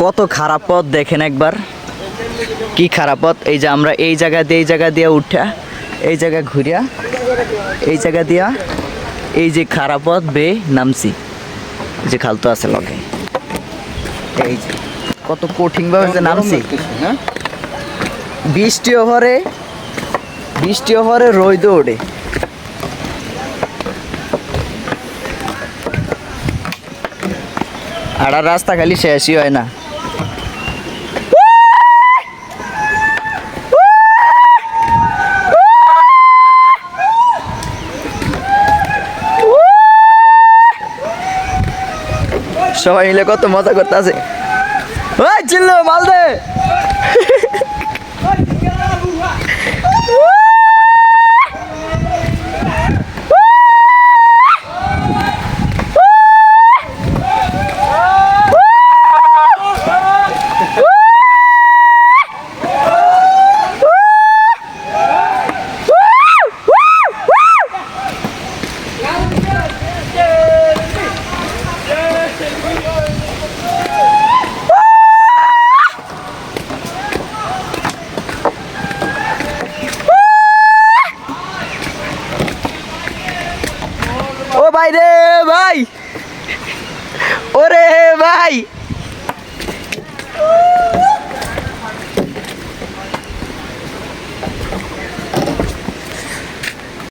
কত খারাপ পথ দেখেন একবার, কি খারাপ পথ। এই যে আমরা এই জায়গা দিয়ে উঠা, এই জায়গা ঘুরিয়া, এই জায়গা দিয়া এই যে খারাপ পথ বে নামছি। এই যে খালতো আছে লগে, এই যে কত কঠিন ভাবে যে নামছি। বৃষ্টি ওভারে রোদ ওঠে। আর রাস্তা খালি শেষই হয় না। সবাই মিলে কত মজা করতেছে। ওই চিল্লো মাল দে। ও ভাই রে ভাই, ওরে ভাই।